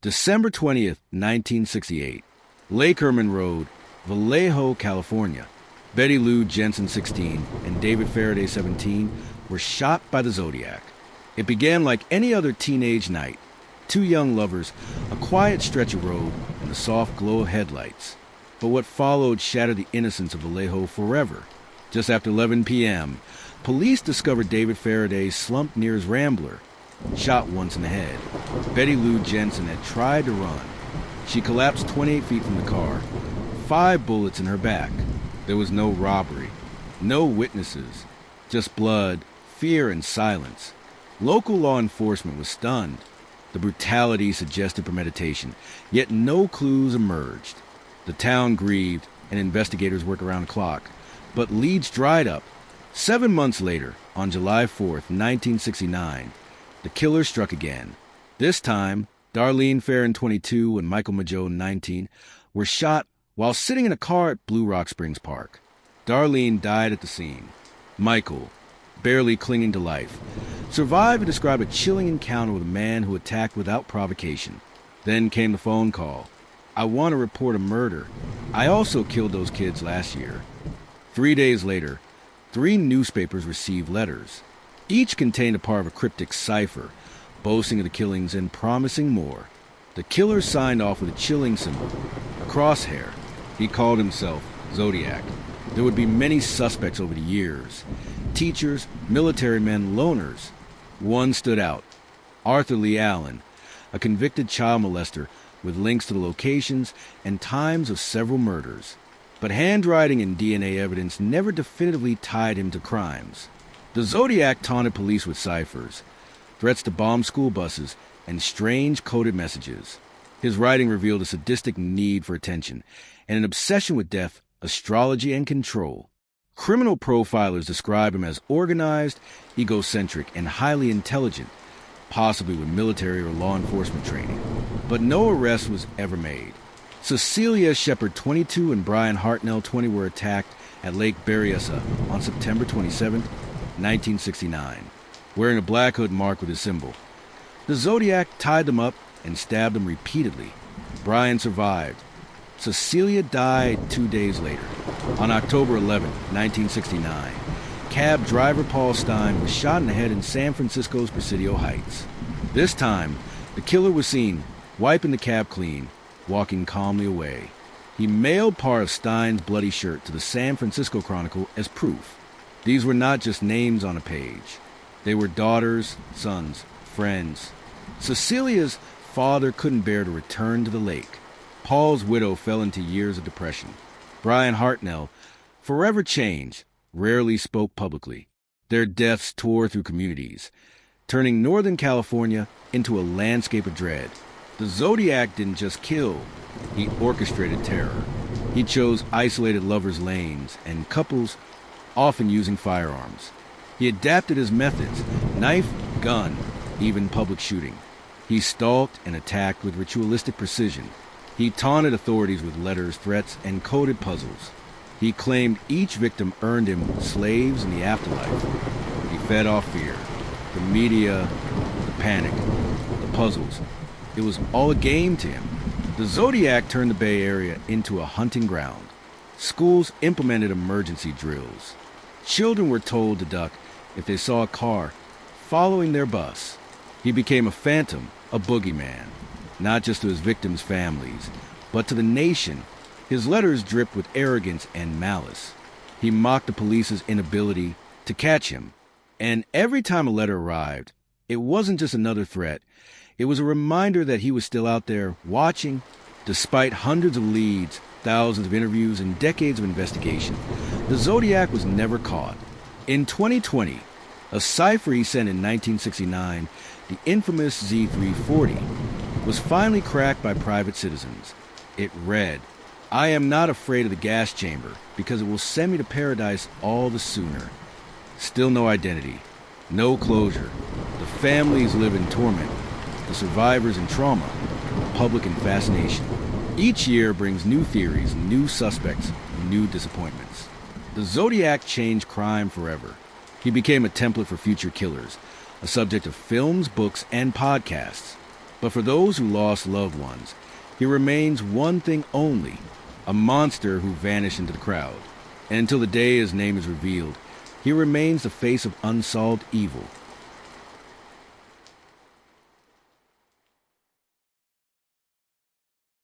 December 20th, 1968. Lake Herman Road, Vallejo, California. Betty Lou Jensen, 16, and David Faraday, 17, were shot by the Zodiac. It began like any other teenage night. Two young lovers, a quiet stretch of road, and the soft glow of headlights. But what followed shattered the innocence of Vallejo forever. Just after 11 p.m., police discovered David Faraday slumped near his Rambler, shot once in the head. Betty Lou Jensen had tried to run. She collapsed 28 feet from the car, 5 bullets in her back. There was no robbery, no witnesses, just blood, fear, and silence. Local law enforcement was stunned. The brutality suggested premeditation, yet no clues emerged. The town grieved, and investigators worked around the clock. But leads dried up. 7 months later, on July 4th, 1969, the killer struck again. This time, Darlene Farron, 22, and Michael Mageau, 19, were shot while sitting in a car at Blue Rock Springs Park. Darlene died at the scene. Michael, barely clinging to life, survived and described a chilling encounter with a man who attacked without provocation. Then came the phone call. "I want to report a murder. I also killed those kids last year." 3 days later, 3 newspapers received letters. Each contained a part of a cryptic cipher, boasting of the killings and promising more. The killer signed off with a chilling symbol, a crosshair. He called himself Zodiac. There would be many suspects over the years. Teachers, military men, loners. One stood out. Arthur Lee Allen, a convicted child molester with links to the locations and times of several murders. But handwriting and DNA evidence never definitively tied him to crimes. The Zodiac taunted police with ciphers, threats to bomb school buses, and strange coded messages. His writing revealed a sadistic need for attention and an obsession with death, astrology, and control. Criminal profilers describe him as organized, egocentric, and highly intelligent, possibly with military or law enforcement training. But no arrest was ever made. Cecilia Shepard, 22, and Brian Hartnell, 20, were attacked at Lake Berryessa on September 27, 1969, wearing a black hood marked with his symbol. The Zodiac tied them up and stabbed them repeatedly. Brian survived. Cecilia died 2 days later. On October 11, 1969, cab driver Paul Stein was shot in the head in San Francisco's Presidio Heights. This time, the killer was seen wiping the cab clean, walking calmly away. He mailed part of Stein's bloody shirt to the San Francisco Chronicle as proof. These were not just names on a page. They were daughters, sons, friends. Cecilia's father couldn't bear to return to the lake. Paul's widow fell into years of depression. Brian Hartnell, forever changed, rarely spoke publicly. Their deaths tore through communities, turning Northern California into a landscape of dread. The Zodiac didn't just kill, he orchestrated terror. He chose isolated lovers' lanes and couples often using firearms. He adapted his methods, knife, gun, even public shooting. He stalked and attacked with ritualistic precision. He taunted authorities with letters, threats, and coded puzzles. He claimed each victim earned him slaves in the afterlife. He fed off fear, the media, the panic, the puzzles. It was all a game to him. The Zodiac turned the Bay Area into a hunting ground. Schools implemented emergency drills. Children were told to duck if they saw a car following their bus. He became a phantom, a boogeyman, not just to his victims' families, but to the nation. His letters dripped with arrogance and malice. He mocked the police's inability to catch him. And every time a letter arrived, it wasn't just another threat. It was a reminder that he was still out there watching. Despite hundreds of leads, thousands of interviews, and decades of investigation, the Zodiac was never caught. In 2020, a cipher he sent in 1969, the infamous Z340, was finally cracked by private citizens. It read, "I am not afraid of the gas chamber because it will send me to paradise all the sooner." Still no identity, no closure. The families live in torment, the survivors in trauma, the public in fascination. Each year brings new theories, new suspects, new disappointments. The Zodiac changed crime forever. He became a template for future killers, a subject of films, books, and podcasts. But for those who lost loved ones, he remains one thing only, a monster who vanished into the crowd. And until the day his name is revealed, he remains the face of unsolved evil